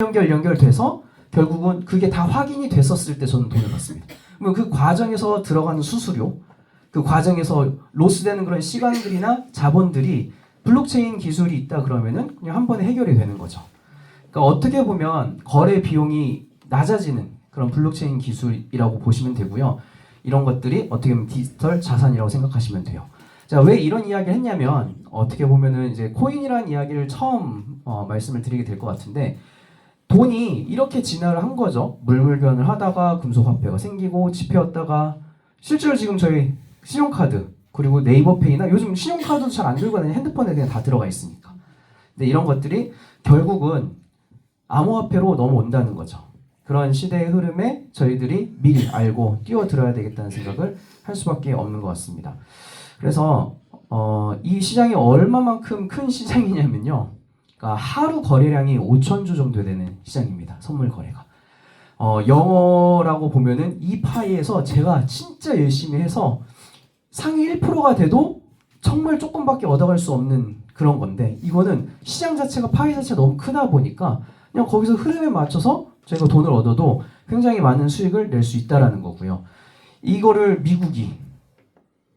연결돼서 결국은 그게 다 확인이 됐었을 때 저는 돈을 받습니다. 그러면 그 과정에서 들어가는 수수료, 그 과정에서 로스되는 그런 시간들이나 자본들이 블록체인 기술이 있다 그러면은 그냥 한 번에 해결이 되는 거죠. 그러니까 어떻게 보면 거래 비용이 낮아지는 그런 블록체인 기술이라고 보시면 되고요. 이런 것들이 어떻게 보면 디지털 자산이라고 생각하시면 돼요. 자, 왜 이런 이야기를 했냐면 어떻게 보면은 이제 코인이라는 이야기를 처음 말씀을 드리게 될 것 같은데 돈이 이렇게 진화를 한 거죠. 물물교환을 하다가 금속화폐가 생기고 지폐였다가 실제로 지금 저희 신용카드 그리고 네이버페이나 요즘 신용카드도 잘 안 들고 다니는 핸드폰에 그냥 다 들어가 있으니까. 근데 이런 것들이 결국은 암호화폐로 넘어온다는 거죠. 그런 시대의 흐름에 저희들이 미리 알고 뛰어들어야 되겠다는 생각을 할 수밖에 없는 것 같습니다. 그래서 이 시장이 얼마만큼 큰 시장이냐면요. 그러니까 하루 거래량이 5,000주 정도 되는 시장입니다. 선물 거래가. 영어라고 보면은 이 파이에서 제가 진짜 열심히 해서 상위 1%가 돼도 정말 조금밖에 얻어갈 수 없는 그런 건데 이거는 시장 자체가 파이 자체가 너무 크다 보니까 그냥 거기서 흐름에 맞춰서 저희가 돈을 얻어도 굉장히 많은 수익을 낼 수 있다라는 거고요. 이거를 미국이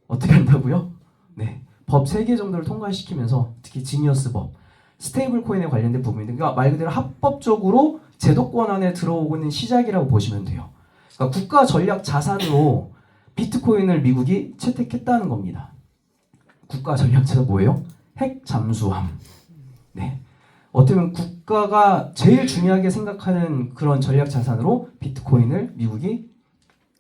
어떻게 한다고요? 네, 법 3개 정도를 통과시키면서 특히 지니어스 법, 스테이블 코인에 관련된 부분인데 그러니까 말 그대로 합법적으로 제도권 안에 들어오고 있는 시작이라고 보시면 돼요. 그러니까 국가 전략 자산으로 비트코인을 미국이 채택했다는 겁니다. 국가 전략 자산 뭐예요? 핵 잠수함. 네. 어떻게 보면 국가가 제일 중요하게 생각하는 그런 전략 자산으로 비트코인을 미국이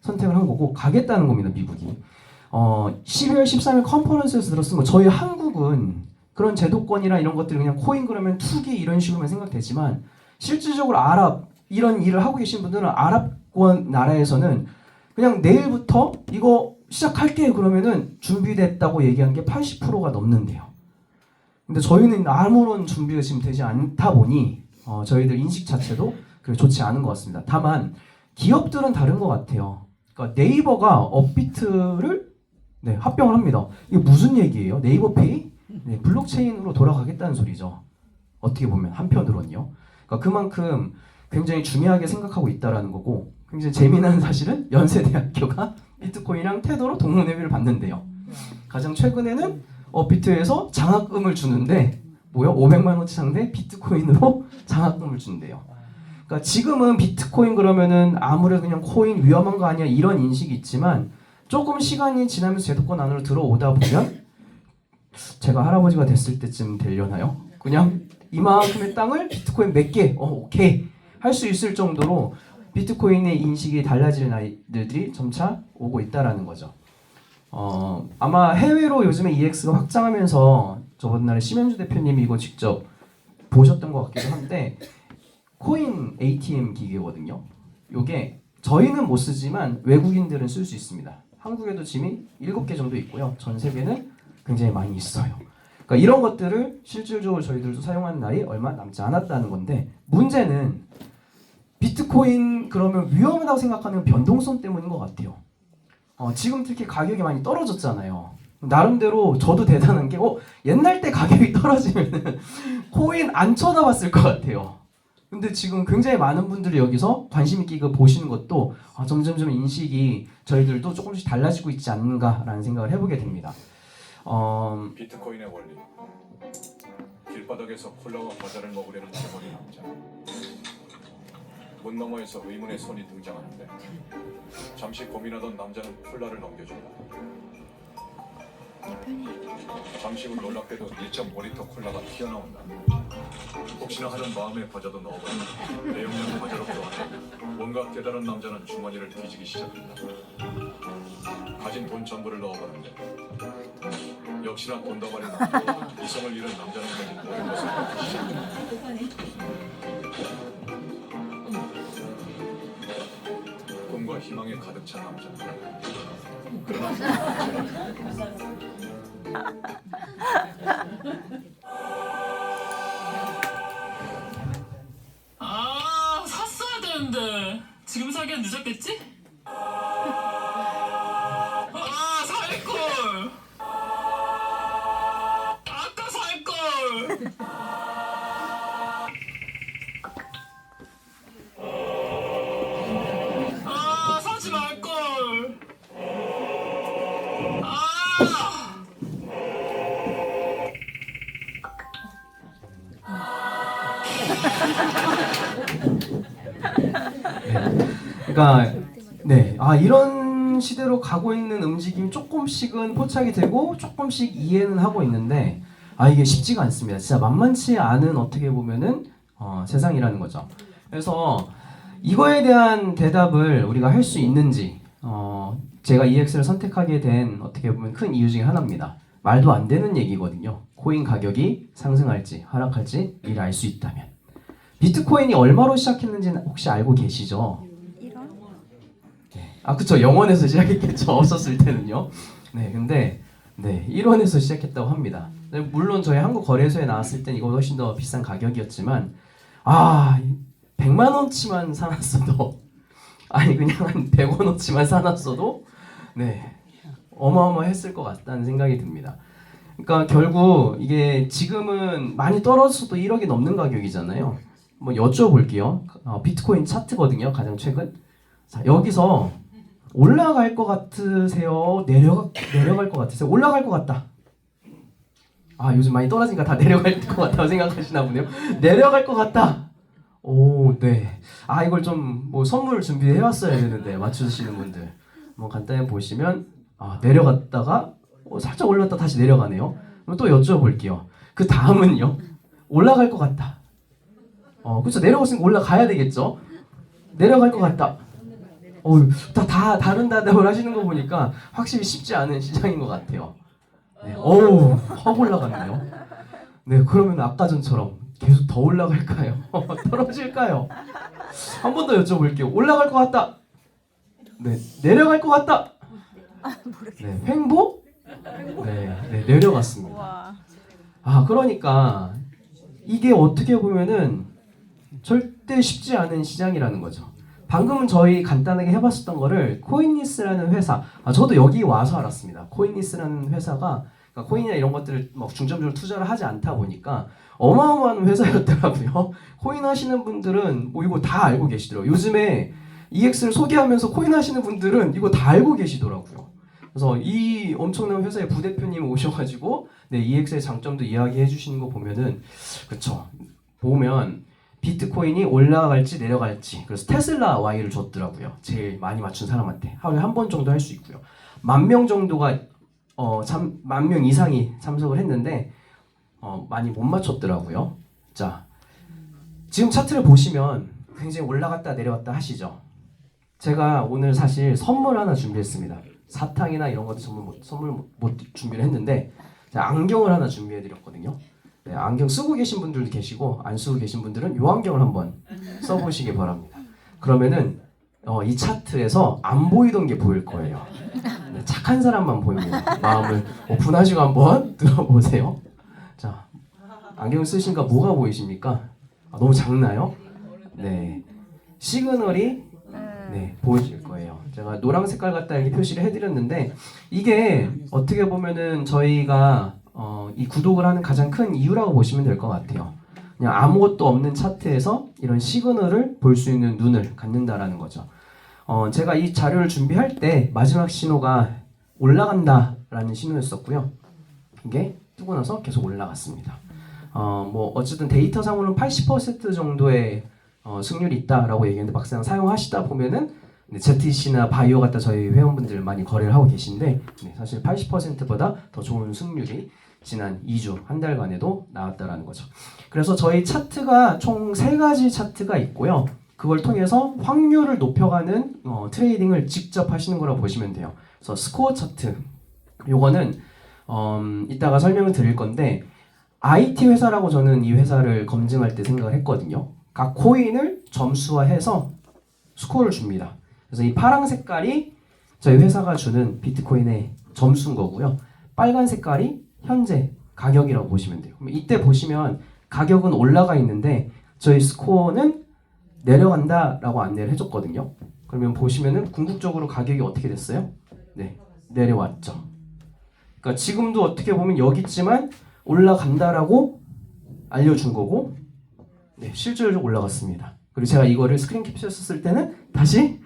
선택을 한 거고 가겠다는 겁니다. 미국이. 12월 13일 컨퍼런스에서 들었은 거 저희 한국은 그런 제도권이나 이런 것들이 그냥 코인 그러면 투기 이런 식으로만 생각되지만 실질적으로 아랍 이런 일을 하고 계신 분들은 아랍권 나라에서는 그냥 내일부터 이거 시작할게 그러면은 준비됐다고 얘기한 게 80%가 넘는데요. 근데 저희는 아무런 준비가 지금 되지 않다 보니 저희들 인식 자체도 그렇게 좋지 않은 것 같습니다. 다만 기업들은 다른 것 같아요. 그러니까 네이버가 업비트를 합병을 합니다. 이게 무슨 얘기예요? 네이버페이? 네, 블록체인으로 돌아가겠다는 소리죠. 어떻게 보면 한편으로는요. 그러니까 그만큼 굉장히 중요하게 생각하고 있다라는 거고 굉장히 재미난 사실은 연세대학교가 비트코인이랑 테더로 동문회비를 받는데요. 가장 최근에는 업비트에서 장학금을 주는데 뭐요? 500만 원치 상대 비트코인으로 장학금을 준대요. 그러니까 지금은 비트코인 그러면은 아무래도 그냥 코인 위험한 거 아니야 이런 인식이 있지만 조금 시간이 지나면서 제도권 안으로 들어오다 보면 제가 할아버지가 됐을 때쯤 되려나요? 그냥 이만큼의 땅을 비트코인 몇 개, 오케이 할 수 있을 정도로 비트코인의 인식이 달라지는 아이들이 점차 오고 있다라는 거죠. 아마 해외로 요즘에 EX가 확장하면서 저번 날에 심현주 대표님이 이거 직접 보셨던 것 같기도 한데 코인 ATM 기계거든요. 요게 저희는 못 쓰지만 외국인들은 쓸 수 있습니다. 한국에도 지금 7개 정도 있고요. 전 세계는 굉장히 많이 있어요. 그러니까 이런 것들을 실질적으로 저희들도 사용하는 날이 얼마 남지 않았다는 건데 문제는 비트코인 그러면 위험하다고 생각하는 변동성 때문인 것 같아요. 지금 특히 가격이 많이 떨어졌잖아요. 나름대로 저도 대단한 게 옛날 때 가격이 떨어지면 코인 안 쳐다봤을 것 같아요. 근데 지금 굉장히 많은 분들이 여기서 관심 있게 이거 보시는 것도 점점점 인식이 저희들도 조금씩 달라지고 있지 않는가라는 생각을 해보게 됩니다. 비트코인의 원리. 길바닥에서 콜라와 과자를 먹으려는 대머리 남자. 문 너머에서 의문의 손이 등장하는데 잠시 고민하던 남자는 콜라를 넘겨준다. 잠시 후 놀랍게도 1.5리터 콜라가 튀어나온다. 혹시나 하는 마음에 과자도 넣어버린다. 내용량 과자로 교환해 뭔가 깨달은 남자는 주머니를 뒤지기 시작한다. 가진 돈 전부를 넣어버렸는데 역시나 돈다발인 남자. 이성을 잃은 남자는 가진 모든 것을 넣기 시작한다. 꿈과 희망에 가득 찬 남자. 그러나 샀어야 되는데 지금 사기엔 늦었겠지? 살걸. 아까 살걸. 그러니까 네, 이런 시대로 가고 있는 움직임 조금씩은 포착이 되고 조금씩 이해는 하고 있는데 이게 쉽지가 않습니다. 진짜 만만치 않은 어떻게 보면은 세상이라는 거죠. 그래서 이거에 대한 대답을 우리가 할 수 있는지 제가 EX를 선택하게 된 어떻게 보면 큰 이유 중에 하나입니다. 말도 안 되는 얘기거든요. 코인 가격이 상승할지 하락할지 미리 알 수 있다면. 비트코인이 얼마로 시작했는지는 혹시 알고 계시죠? 그쵸. 0원에서 시작했겠죠. 없었을 때는요. 네, 근데 1원에서 시작했다고 합니다. 물론 저희 한국 거래소에 나왔을 땐 이거 훨씬 더 비싼 가격이었지만 100만 원치만 사놨어도 그냥 한 100원 어치만 사놨어도 어마어마했을 것 같다는 생각이 듭니다. 그러니까 결국 이게 지금은 많이 떨어져도 1억이 넘는 가격이잖아요. 뭐 여쭤볼게요. 비트코인 차트거든요. 가장 최근. 자, 여기서 올라갈 것 같으세요? 내려갈 것 같으세요? 올라갈 것 같다. 요즘 많이 떨어지니까 다 내려갈 것 같다고 생각하시나 보네요. 내려갈 것 같다. 오, 네. 이걸 좀 뭐 선물 준비해왔어야 되는데 맞추시는 분들 뭐 간단히 보시면 내려갔다가 살짝 올랐다 다시 내려가네요. 그럼 또 여쭤볼게요. 그 다음은요? 올라갈 것 같다. 그렇죠. 내려갔으니까 올라가야 되겠죠. 내려갈 것 같다. 다 다른 대답을 하시는 거 보니까 확실히 쉽지 않은 시장인 것 같아요. 네. 확 올라갔네요. 네, 그러면 아까 전처럼 계속 더 올라갈까요? 떨어질까요? 한 번 더 여쭤볼게요. 올라갈 것 같다. 네, 내려갈 것 같다. 네, 횡보? 네, 내려갔습니다. 그러니까 이게 어떻게 보면은 절대 쉽지 않은 시장이라는 거죠. 방금은 저희 간단하게 해봤었던 거를 코인리스라는 회사, 저도 여기 와서 알았습니다. 코인리스라는 회사가 그러니까 코인이나 이런 것들을 막 중점적으로 투자를 하지 않다 보니까 어마어마한 회사였더라고요. 코인 하시는 분들은 뭐 이거 다 알고 계시더라고요. 요즘에 EX를 소개하면서 코인 하시는 분들은 이거 다 알고 계시더라고요. 그래서 이 엄청난 회사의 부대표님 오셔가지고 EX의 장점도 이야기해 주시는 거 보면은 그쵸. 보면 비트코인이 올라갈지 내려갈지 그래서 테슬라 Y를 줬더라고요. 제일 많이 맞춘 사람한테 하루에 한 번 정도 할 수 있고요. 10,000명 정도가 10,000명 이상이 참석을 했는데 많이 못 맞췄더라고요. 자, 지금 차트를 보시면 굉장히 올라갔다 내려갔다 하시죠. 제가 오늘 사실 선물 하나 준비했습니다. 사탕이나 이런 것도 선물 못 준비를 했는데 제가 안경을 하나 준비해드렸거든요. 네, 안경 쓰고 계신 분들도 계시고 안 쓰고 계신 분들은 이 안경을 한번 써보시기 바랍니다. 그러면은 이 차트에서 안 보이던 게 보일 거예요. 네, 착한 사람만 보입니다. 마음을 오픈하시고 한번 들어보세요. 자, 안경 쓰시니까 뭐가 보이십니까? 너무 작나요? 네, 시그널이 보여질 거예요. 제가 노란 색깔 갖다 이렇게 표시를 해드렸는데 이게 어떻게 보면은 저희가 이 구독을 하는 가장 큰 이유라고 보시면 될 것 같아요. 그냥 아무것도 없는 차트에서 이런 시그널을 볼 수 있는 눈을 갖는다라는 거죠. 제가 이 자료를 준비할 때 마지막 신호가 올라간다라는 신호였었고요. 이게 뜨고 나서 계속 올라갔습니다. 뭐 어쨌든 데이터상으로는 80% 정도의 승률이 있다라고 얘기했는데 막상 사용하시다 보면은 ZTC나 바이오 같다 저희 회원분들 많이 거래를 하고 계신데 사실 80%보다 더 좋은 승률이 지난 2주, 한 달간에도 나왔다라는 거죠. 그래서 저희 차트가 총 3가지 차트가 있고요. 그걸 통해서 확률을 높여가는 트레이딩을 직접 하시는 거라고 보시면 돼요. 그래서 스코어 차트, 요거는 이따가 설명을 드릴 건데 IT 회사라고 저는 이 회사를 검증할 때 생각을 했거든요. 각 코인을 점수화해서 스코어를 줍니다. 그래서 이 파란 색깔이 저희 회사가 주는 비트코인의 점수인 거고요. 빨간 색깔이 현재 가격이라고 보시면 돼요. 이때 보시면 가격은 올라가 있는데 저희 스코어는 내려간다라고 안내를 해줬거든요. 그러면 보시면은 궁극적으로 가격이 어떻게 됐어요? 네, 내려왔죠. 그러니까 지금도 어떻게 보면 여기 있지만 올라간다라고 알려준 거고 실질적으로 올라갔습니다. 그리고 제가 이거를 스크린 캡처했을 때는 다시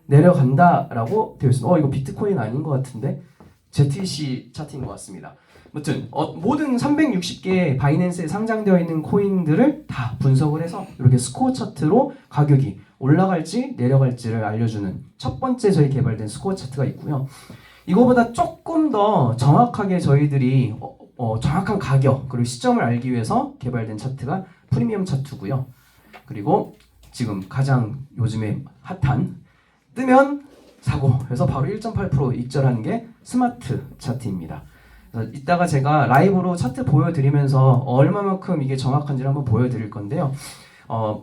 내려간다라고 되어 있습니다. 이거 비트코인 아닌 것 같은데 ZTC 차트인 것 같습니다. 아무튼 모든 360개 바이낸스에 상장되어 있는 코인들을 다 분석을 해서 이렇게 스코어 차트로 가격이 올라갈지 내려갈지를 알려주는 첫 번째 저희 개발된 스코어 차트가 있고요. 이거보다 조금 더 정확하게 저희들이 정확한 가격 그리고 시점을 알기 위해서 개발된 차트가 프리미엄 차트고요. 그리고 지금 가장 요즘에 핫한 뜨면 사고 그래서 바로 1.8% 익절하는 게 스마트 차트입니다. 그래서 이따가 제가 라이브로 차트 보여드리면서 얼마만큼 이게 정확한지를 한번 보여드릴 건데요.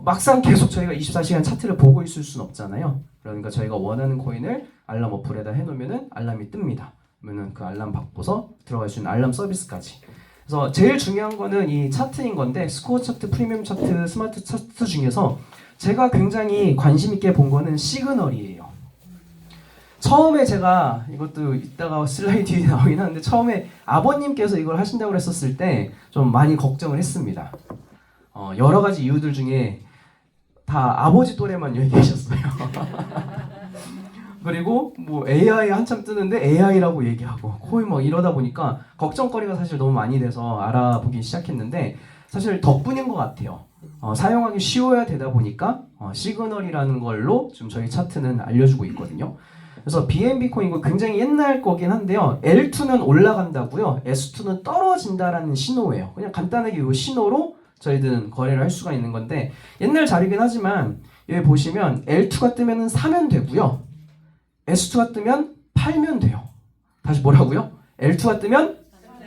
막상 계속 저희가 24시간 차트를 보고 있을 수는 없잖아요. 그러니까 저희가 원하는 코인을 알람 어플에다 해놓으면은 알람이 뜹니다. 그러면은 그 알람 받고서 들어갈 수 있는 알람 서비스까지. 그래서 제일 중요한 거는 이 차트인 건데 스코어 차트, 프리미엄 차트, 스마트 차트 중에서 제가 굉장히 관심 있게 본 거는 시그널이에요. 처음에 제가 이것도 이따가 슬라이드 뒤에 나오긴 하는데 처음에 아버님께서 이걸 하신다고 했었을 때 좀 많이 걱정을 했습니다. 여러 가지 이유들 중에 다 아버지 또래만 여기 계셨어요. 그리고 뭐 AI 한참 뜨는데 AI라고 얘기하고 거의 뭐 이러다 보니까 걱정거리가 사실 너무 많이 돼서 알아보기 시작했는데 사실 덕분인 것 같아요. 사용하기 쉬워야 되다 보니까 시그널이라는 걸로 지금 저희 차트는 알려주고 있거든요. 그래서 BNB 코인 이거 굉장히 옛날 거긴 한데요. L2는 올라간다고요. S2는 떨어진다라는 신호예요. 그냥 간단하게 이 신호로 저희들은 거래를 할 수가 있는 건데 옛날 자료긴 하지만 여기 보시면 L2가 뜨면 사면 되고요. S2가 뜨면 팔면 돼요. 다시 뭐라고요? L2가 뜨면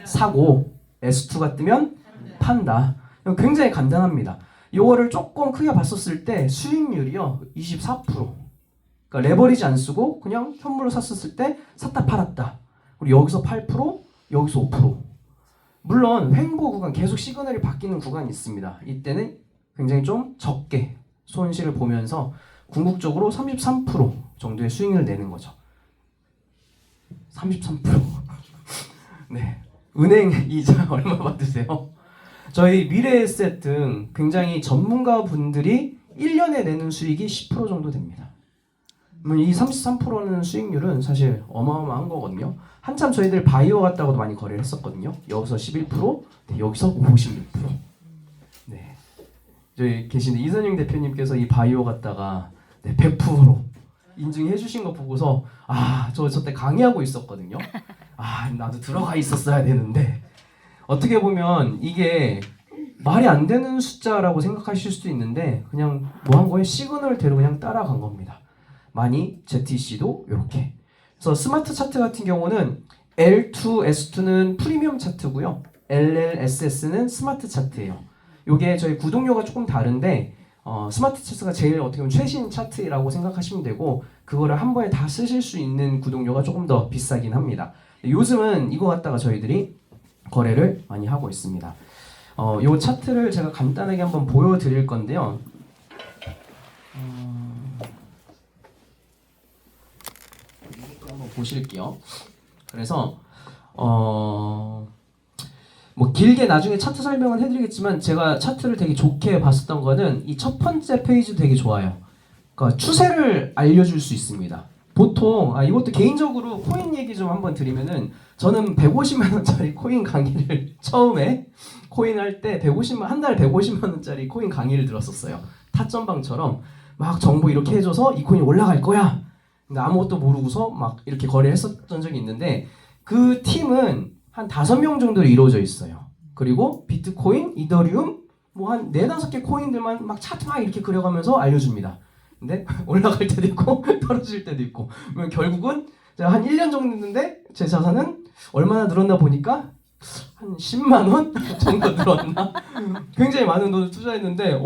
사고 S2가 뜨면 판다. 굉장히 간단합니다. 이거를 조금 크게 봤었을 때 수익률이요 24%. 그러니까 레버리지 안 쓰고 그냥 현물로 샀었을 때 샀다 팔았다. 그리고 여기서 8%, 여기서 5%. 물론 횡보 구간 계속 시그널이 바뀌는 구간이 있습니다. 이때는 굉장히 좀 적게 손실을 보면서 궁극적으로 33% 정도의 수익률을 내는 거죠. 33%. 네. 은행 이자 얼마 받으세요? 저희 미래에셋 등 굉장히 전문가 분들이 1년에 내는 수익이 10% 정도 됩니다. 이 33%는 수익률은 사실 어마어마한 거거든요. 한참 저희들 바이오 같다고도 많이 거래를 했었거든요. 여기서 11%, 네, 여기서 56%. 네. 저희 계신 이선영 대표님께서 이 바이오 같다가 네, 100% 인증해 주신 거 보고서 저 때 강의하고 있었거든요. 나도 들어가 있었어야 되는데 어떻게 보면 이게 말이 안 되는 숫자라고 생각하실 수도 있는데 그냥 뭐 한 거에 시그널대로 그냥 따라간 겁니다. 많이 ZEC도 이렇게. 그래서 스마트 차트 같은 경우는 L2, S2는 프리미엄 차트고요. LLSS는 스마트 차트예요. 이게 저희 구독료가 조금 다른데 스마트 차트가 제일 어떻게 보면 최신 차트라고 생각하시면 되고 그거를 한 번에 다 쓰실 수 있는 구독료가 조금 더 비싸긴 합니다. 요즘은 이거 갖다가 저희들이 거래를 많이 하고 있습니다. 이 차트를 제가 간단하게 한번 보여드릴 건데요. 이것도 한번 보실게요. 그래서 뭐 길게 나중에 차트 설명은 해드리겠지만 제가 차트를 되게 좋게 봤었던 거는 이 첫 번째 페이지 되게 좋아요. 그러니까 추세를 알려줄 수 있습니다. 보통 이것도 개인적으로 코인 얘기 좀 한번 드리면은 저는 150만 원짜리 코인 강의를 처음에 코인 할 때 한 달에 150만 원짜리 코인 강의를 들었었어요. 타점방처럼 막 정보 이렇게 해줘서 이 코인 올라갈 거야. 근데 아무것도 모르고서 막 이렇게 거래를 했었던 적이 있는데 그 팀은 한 5명 정도로 이루어져 있어요. 그리고 비트코인, 이더리움 뭐 한 4-5개 코인들만 막 차트 막 이렇게 그려가면서 알려줍니다. 근데 올라갈 때도 있고 떨어질 때도 있고 결국은 제가 한 1년 정도 했는데 제 자산은 얼마나 늘었나 보니까 한 10만 원 정도 늘었나? 굉장히 많은 돈을 투자했는데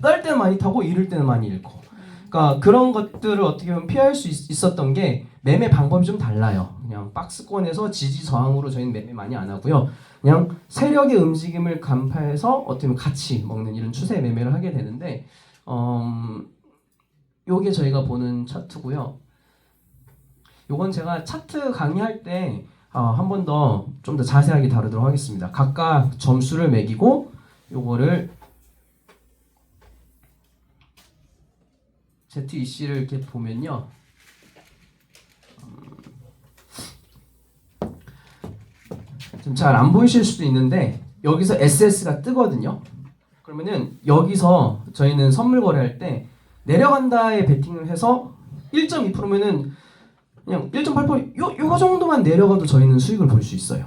딸 때는 많이 타고 잃을 때는 많이 잃고 그러니까 그런 것들을 어떻게 보면 피할 수 있었던 게 매매 방법이 좀 달라요. 그냥 박스권에서 지지 저항으로 저희는 매매 많이 안 하고요. 그냥 세력의 움직임을 간파해서 어떻게 보면 같이 먹는 이런 추세 매매를 하게 되는데 요게 저희가 보는 차트고요. 요건 제가 차트 강의할 때 한 번 더 좀 더 자세하게 다루도록 하겠습니다. 각각 점수를 매기고 요거를 ZEC를 이렇게 보면요. 좀 잘 안 보이실 수도 있는데 여기서 SS가 뜨거든요. 그러면은 여기서 저희는 선물 거래할 때 내려간다에 베팅을 해서 1.2%면은 그냥 1.8% 요 정도만 내려가도 저희는 수익을 볼 수 있어요.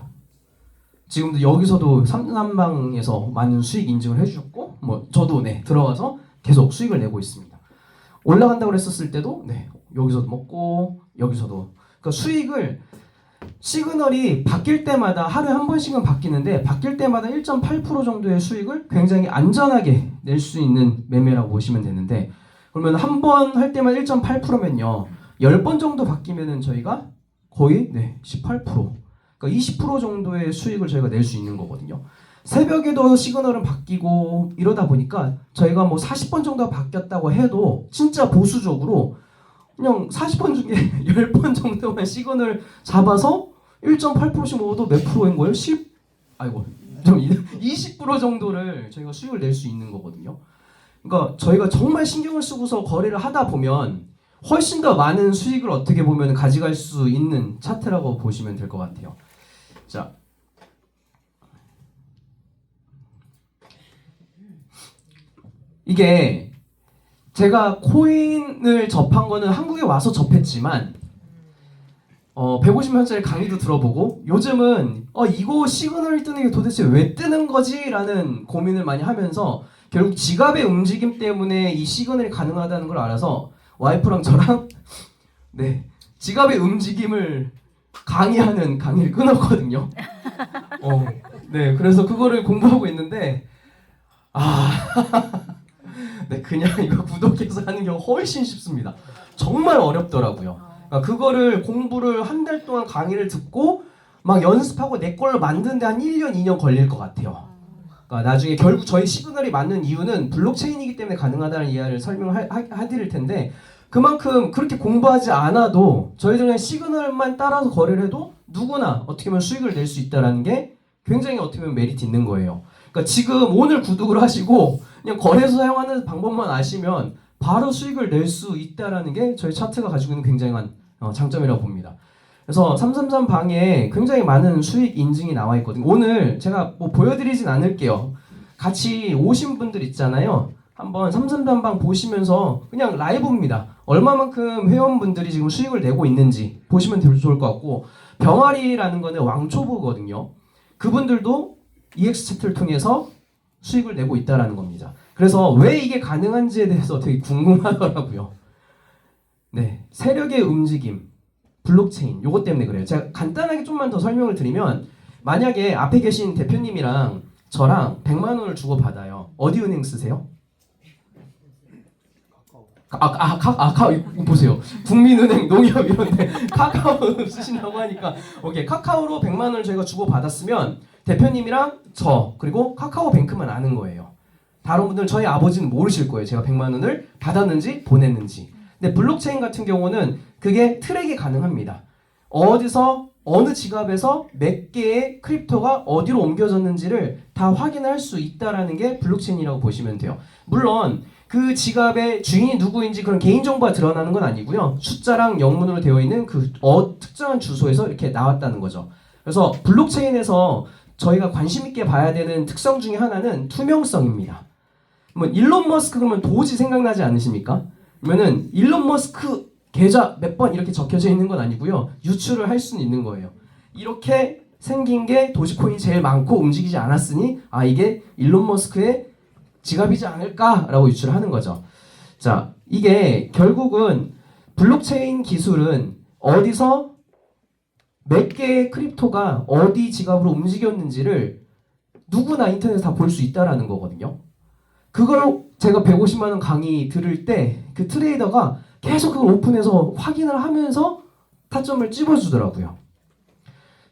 지금도 여기서도 삼삼방에서 많은 수익 인증을 해주셨고, 뭐 저도 네 들어가서 계속 수익을 내고 있습니다. 올라간다고 했었을 때도 네 여기서도 먹고 여기서도 그러니까 수익을 시그널이 바뀔 때마다 하루에 한 번씩은 바뀌는데 바뀔 때마다 1.8% 정도의 수익을 굉장히 안전하게 낼 수 있는 매매라고 보시면 되는데 그러면 한 번 할 때만 1.8%면요 10번 정도 바뀌면은 저희가 거의 네 18% 그러니까 20% 정도의 수익을 저희가 낼 수 있는 거거든요. 새벽에도 시그널은 바뀌고 이러다 보니까 저희가 뭐 40번 정도가 바뀌었다고 해도 진짜 보수적으로 그냥 40번 중에 10번 정도만 시그널 잡아서 1.8%씩 먹어도 몇 프로인 거예요? 20% 정도를 저희가 수익을 낼 수 있는 거거든요. 그러니까 저희가 정말 신경을 쓰고서 거래를 하다 보면 훨씬 더 많은 수익을 어떻게 보면 가져갈 수 있는 차트라고 보시면 될 것 같아요. 자, 이게 제가 코인을 접한 거는 한국에 와서 접했지만 150만짜리 강의도 들어보고 요즘은 이거 시그널이 뜨는 게 도대체 왜 뜨는 거지? 라는 고민을 많이 하면서 결국 지갑의 움직임 때문에 이 시그널이 가능하다는 걸 알아서 와이프랑 저랑 네 지갑의 움직임을 강의하는 강의를 끊었거든요. 네 그래서 그거를 공부하고 있는데 네 그냥 이거 구독해서 하는 게 훨씬 쉽습니다. 정말 어렵더라고요. 그러니까 그거를 공부를 한 달 동안 강의를 듣고 막 연습하고 내 걸로 만드는데 한 1년, 2년 걸릴 것 같아요. 그러니까 나중에 결국 저희 시그널이 맞는 이유는 블록체인이기 때문에 가능하다는 이야기를 설명을 해드릴 텐데 그만큼 그렇게 공부하지 않아도 저희들 그냥 시그널만 따라서 거래를 해도 누구나 어떻게 보면 수익을 낼 수 있다는 게 굉장히 어떻게 보면 메리트 있는 거예요. 그러니까 지금 오늘 구독을 하시고 그냥 거래소 사용하는 방법만 아시면 바로 수익을 낼 수 있다는 게 저희 차트가 가지고 있는 굉장한 장점이라고 봅니다. 그래서 333 방에 굉장히 많은 수익 인증이 나와 있거든요. 오늘 제가 뭐 보여드리진 않을게요. 같이 오신 분들 있잖아요. 한번 333 방 보시면서 그냥 라이브입니다. 얼마만큼 회원분들이 지금 수익을 내고 있는지 보시면 좋을 것 같고 병아리라는 거는 왕초보거든요. 그분들도 EX 차트를 통해서 수익을 내고 있다라는 겁니다. 그래서 왜 이게 가능한지에 대해서 되게 궁금하더라고요. 네, 세력의 움직임, 블록체인 요것 때문에 그래요. 제가 간단하게 좀만 더 설명을 드리면 만약에 앞에 계신 대표님이랑 저랑 100만 원을 주고 받아요. 어디 은행 쓰세요? 보세요. 국민은행, 농협 이런데 카카오 쓰신다고 하니까 오케이 카카오로 100만 원을 저희가 주고 받았으면 대표님이랑 저 그리고 카카오뱅크만 아는 거예요. 다른 분들 저희 아버지는 모르실 거예요. 제가 100만 원을 받았는지 보냈는지. 근데 블록체인 같은 경우는 그게 트랙이 가능합니다. 어디서 어느 지갑에서 몇 개의 크립토가 어디로 옮겨졌는지를 다 확인할 수 있다라는 게 블록체인이라고 보시면 돼요. 물론 그 지갑의 주인이 누구인지 그런 개인정보가 드러나는 건 아니고요. 숫자랑 영문으로 되어 있는 그 특정한 주소에서 이렇게 나왔다는 거죠. 그래서 블록체인에서 저희가 관심 있게 봐야 되는 특성 중에 하나는 투명성입니다. 뭐 일론 머스크 그러면 도지 생각나지 않으십니까? 그러면은 일론 머스크 계좌 몇 번 이렇게 적혀져 있는 건 아니고요. 유출을 할 수는 있는 거예요. 이렇게 생긴 게 도지코인이 제일 많고 움직이지 않았으니 이게 일론 머스크의 지갑이지 않을까라고 유출을 하는 거죠. 자, 이게 결국은 블록체인 기술은 어디서 몇 개의 크립토가 어디 지갑으로 움직였는지를 누구나 인터넷에서 다 볼 수 있다라는 거거든요. 그걸 제가 150만 원 강의 들을 때 그 트레이더가 계속 그걸 오픈해서 확인을 하면서 타점을 찝어주더라고요.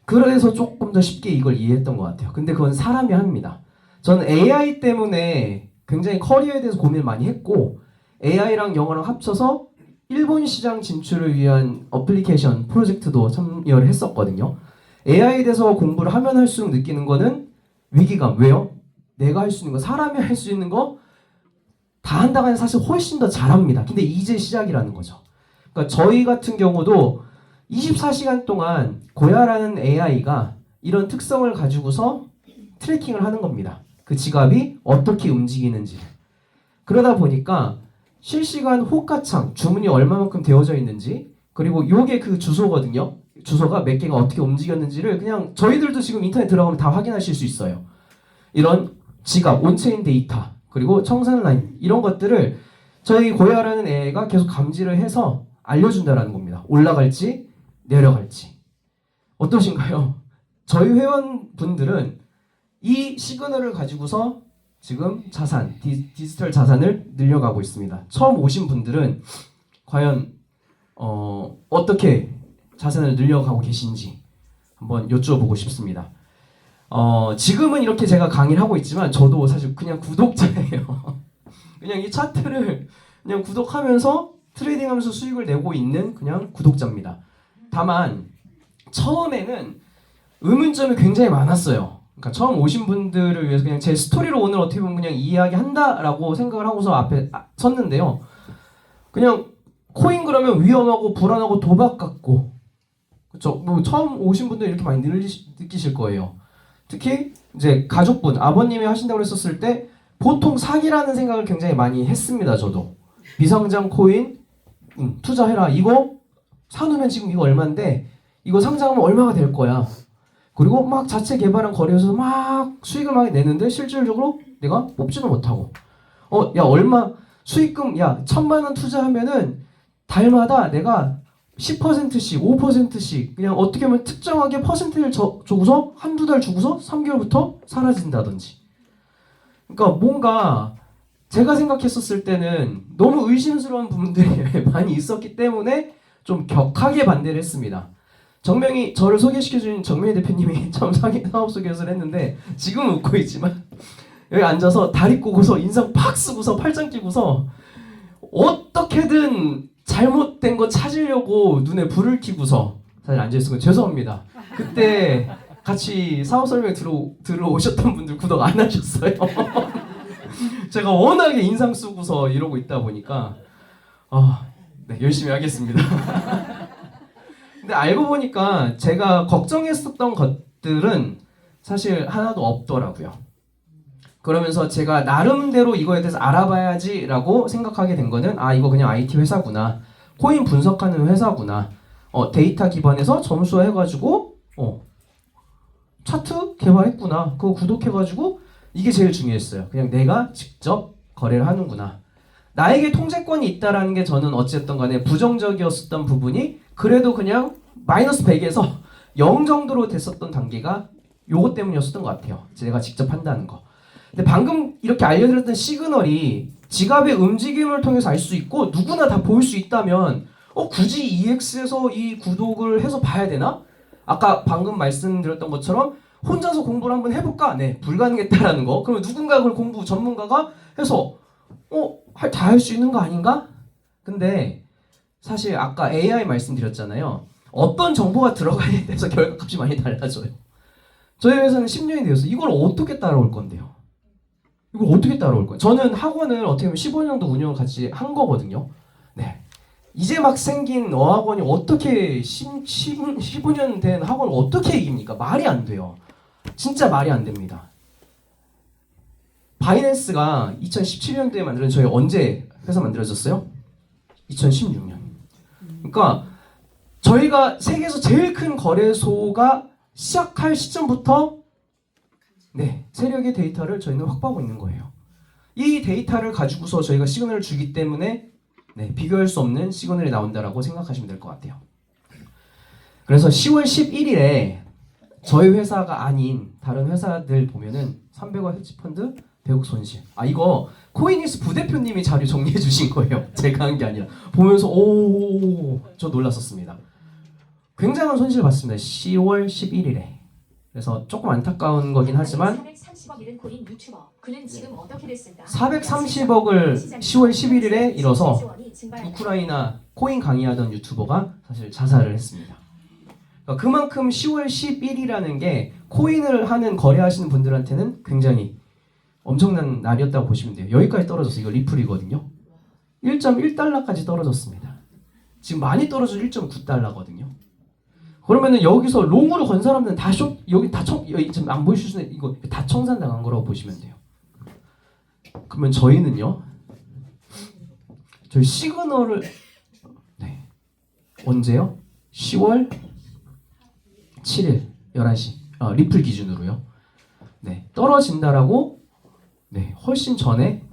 그래서 조금 더 쉽게 이걸 이해했던 것 같아요. 근데 그건 사람이 합니다. 저는 AI 때문에 굉장히 커리어에 대해서 고민을 많이 했고 AI랑 영어랑 합쳐서 일본 시장 진출을 위한 어플리케이션 프로젝트도 참여를 했었거든요. AI에 대해서 공부를 하면 할수록 느끼는 거는 위기감. 왜요? 내가 할 수 있는 거, 사람이 할 수 있는 거 다 한다고 하면 사실 훨씬 더 잘합니다. 근데 이제 시작이라는 거죠. 그러니까 저희 같은 경우도 24시간 동안 고야라는 AI가 이런 특성을 가지고서 트래킹을 하는 겁니다. 그 지갑이 어떻게 움직이는지. 그러다 보니까 실시간 호가창, 주문이 얼마만큼 되어져 있는지, 그리고 요게 그 주소거든요. 주소가 몇 개가 어떻게 움직였는지를 그냥 저희들도 지금 인터넷 들어가면 다 확인하실 수 있어요. 이런 지갑, 온체인 데이터, 그리고 청산 라인 이런 것들을 저희 고야라는 애가 계속 감지를 해서 알려준다라는 겁니다. 올라갈지 내려갈지. 어떠신가요? 저희 회원분들은 이 시그널을 가지고서 지금 자산, 디지털 자산을 늘려가고 있습니다. 처음 오신 분들은 과연 어떻게 자산을 늘려가고 계신지 한번 여쭈어보고 싶습니다. 지금은 이렇게 제가 강의를 하고 있지만 저도 사실 그냥 구독자예요. 그냥 이 차트를 그냥 구독하면서 트레이딩하면서 수익을 내고 있는 그냥 구독자입니다. 다만 처음에는 의문점이 굉장히 많았어요. 그러니까 처음 오신 분들을 위해서 그냥 제 스토리로 오늘 어떻게 보면 그냥 이야기한다라고 생각을 하고서 앞에 섰는데요. 그냥 코인 그러면 위험하고 불안하고 도박 같고, 그렇죠? 뭐 처음 오신 분들 이렇게 많이 느끼실 거예요. 특히 이제 가족분, 아버님이 하신다고 했었을 때 보통 사기라는 생각을 굉장히 많이 했습니다. 저도 비상장 코인 투자해라. 이거 사놓으면 지금 이거 얼마인데 이거 상장하면 얼마가 될 거야. 그리고 막 자체 개발한 거래에서 막 수익을 많이 내는데 실질적으로 내가 뽑지도 못하고 야 얼마 수익금 야 1,000만 원 투자하면은 달마다 내가 10%씩 5%씩 그냥 어떻게 보면 특정하게 퍼센트를 주고서 한두 달 주고서 3개월부터 사라진다든지. 그러니까 뭔가 제가 생각했었을 때는 너무 의심스러운 부분들이 많이 있었기 때문에 좀 격하게 반대를 했습니다. 정명이 저를 소개시켜준 정명희 대표님이 처음 사업 소개를 했는데 지금은 웃고 있지만 여기 앉아서 다리 꼬고서 인상 팍 쓰고서 팔짱 끼고서 어떻게든 잘못된 거 찾으려고 눈에 불을 켜고서 사실 앉아있으면 죄송합니다. 그때 같이 사업 설명 들어오셨던 분들 구독 안 하셨어요. 제가 워낙에 인상 쓰고서 이러고 있다 보니까 네, 열심히 하겠습니다. 근데 알고 보니까 제가 걱정했었던 것들은 사실 하나도 없더라고요. 그러면서 제가 나름대로 이거에 대해서 알아봐야지라고 생각하게 된 거는 이거 그냥 IT 회사구나. 코인 분석하는 회사구나. 데이터 기반에서 점수 해가지고 차트 개발했구나. 그거 구독해가지고 이게 제일 중요했어요. 그냥 내가 직접 거래를 하는구나. 나에게 통제권이 있다라는 게 저는 어쨌든 간에 부정적이었었던 부분이 그래도 그냥 마이너스 100에서 0 정도로 됐었던 단계가 요것 때문이었었던 것 같아요. 제가 직접 한다는 거. 근데 방금 이렇게 알려드렸던 시그널이 지갑의 움직임을 통해서 알 수 있고 누구나 다 볼 수 있다면 굳이 EX에서 이 구독을 해서 봐야 되나? 아까 방금 말씀드렸던 것처럼 혼자서 공부를 한번 해볼까? 네, 불가능했다라는 거. 그러면 누군가 그걸 공부 전문가가 해서 다 할 수 있는 거 아닌가? 근데 사실 아까 AI 말씀드렸잖아요. 어떤 정보가 들어가냐에 대해서 결과값이 많이 달라져요. 저희 회사는 10년이 되었어요. 이걸 어떻게 따라올 건데요? 이걸 어떻게 따라올 거예요? 저는 학원을 어떻게 보면 15년도 운영을 같이 한 거거든요. 네. 이제 막 생긴 어학원이 어떻게 15년 된 학원을 어떻게 이깁니까? 말이 안 돼요. 진짜 말이 안 됩니다. 바이낸스가 2017년도에 만들어진 저희 언제 회사 만들어졌어요? 2016년. 그러니까 저희가 세계에서 제일 큰 거래소가 시작할 시점부터 세력의 데이터를 저희는 확보하고 있는 거예요. 이 데이터를 가지고서 저희가 시그널을 주기 때문에 비교할 수 없는 시그널이 나온다라고 생각하시면 될 것 같아요. 그래서 10월 11일에 저희 회사가 아닌 다른 회사들 보면은 300억 헤지펀드 100억 손실. 이거 코인니스 부대표님이 자료 정리해 주신 거예요. 제가 한 게 아니라. 보면서 저 놀랐었습니다. 굉장한 손실 봤습니다. 10월 11일에. 그래서 조금 안타까운 거긴 하지만 430억 잃은 코인 유튜버. 그는 지금 어떻게 됐을까? 430억을 10월 11일에 잃어서 우크라이나 코인 강의하던 유튜버가 사실 자살을 했습니다. 그러니까 그만큼 10월 10일이라는 게 코인을 하는 거래하시는 분들한테는 굉장히 엄청난 날이었다고 보시면 돼요. 여기까지 떨어졌어요. 이거 리플이거든요. 1.1달러까지 떨어졌습니다. 지금 많이 떨어져 1.9달러거든요. 그러면은 여기서 롱으로 건 사람들은 다 여기 여기 지금 안 보이실 수는 이거 다 청산당한 거라고 보시면 돼요. 그러면 저희는요. 저희 시그널을 네. 언제요? 10월 7일 11시 리플 기준으로요. 네. 떨어진다라고 네. 훨씬 전에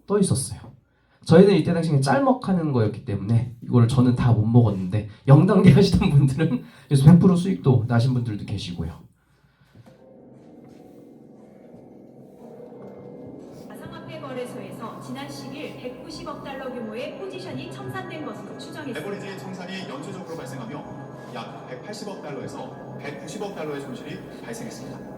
떠 있었어요. 저희는 이때 당시에 짤먹하는 거였기 때문에 이걸 저는 다 못 먹었는데 0단계 하시던 분들은 그래서 100% 수익도 나신 분들도 계시고요. 가상화폐 거래소에서 지난 10일 190억 달러 규모의 포지션이 청산된 것으로 추정했습니다. 레버리지 청산이 연쇄적으로 발생하며 약 180억 달러에서 190억 달러의 손실이 발생했습니다.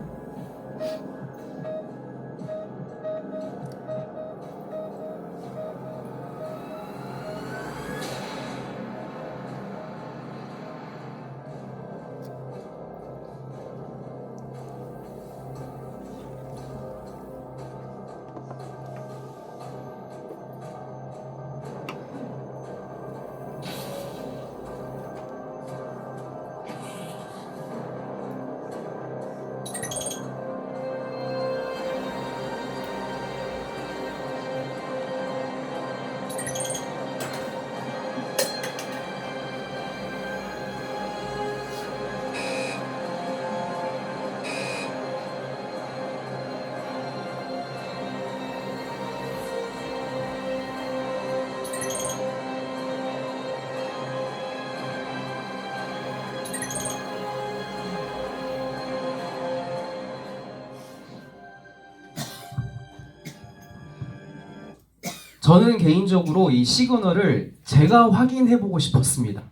저는 개인적으로 이 시그널을 제가 확인해보고 싶었습니다.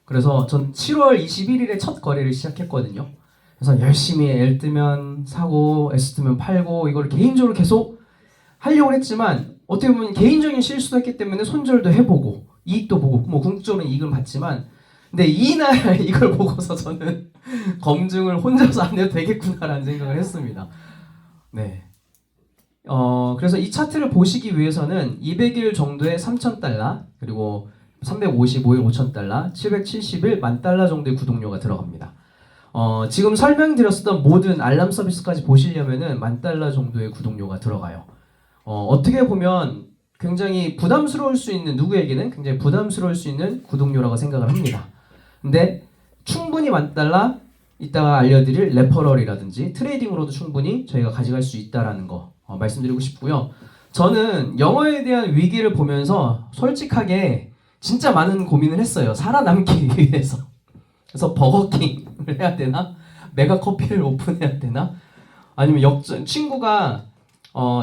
그래서 전 7월 21일에 첫 거래를 시작했거든요. 그래서 열심히 L 뜨면 사고 S 뜨면 팔고 이걸 개인적으로 계속 하려고 했지만 어떻게 보면 개인적인 실수도 했기 때문에 손절도 해보고 이익도 보고 뭐 궁극적으로 이익은 봤지만 근데 이날 이걸 보고서 저는 검증을 혼자서 안 해도 되겠구나라는 생각을 했습니다. 네. 그래서 이 차트를 보시기 위해서는 200일 정도의 3,000달러 그리고 355일 5,000달러 770일 10,000달러 정도의 구독료가 들어갑니다. 지금 설명드렸었던 모든 알람 서비스까지 보시려면은 10,000달러 정도의 구독료가 들어가요. 어떻게 보면 굉장히 부담스러울 수 있는 누구에게는 굉장히 부담스러울 수 있는 구독료라고 생각을 합니다. 근데 충분히 10,000달러 이따가 알려드릴 레퍼럴이라든지 트레이딩으로도 충분히 저희가 가져갈 수 있다라는 거 말씀드리고 싶고요. 저는 영어에 대한 위기를 보면서 솔직하게 진짜 많은 고민을 했어요. 살아남기 위해서. 그래서 버거킹을 해야 되나? 메가커피를 오픈해야 되나? 아니면 역전 친구가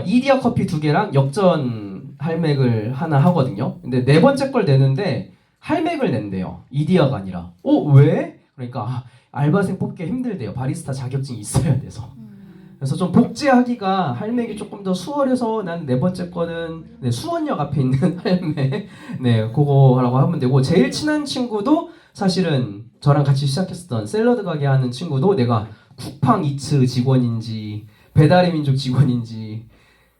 이디야 커피 2개랑 역전 할맥을 하나 하거든요. 근데 네 번째 걸 내는데 할맥을 낸대요. 이디야가 아니라. 왜? 그러니까 알바생 뽑기 힘들대요. 바리스타 자격증이 있어야 돼서. 그래서 좀 복제하기가 할맥이 조금 더 수월해서 난 네 번째 거는 네, 수원역 앞에 있는 할맥 네 그거라고 하면 되고 제일 친한 친구도 사실은 저랑 같이 시작했었던 샐러드 가게 하는 친구도 내가 쿠팡 이츠 직원인지 배달의 민족 직원인지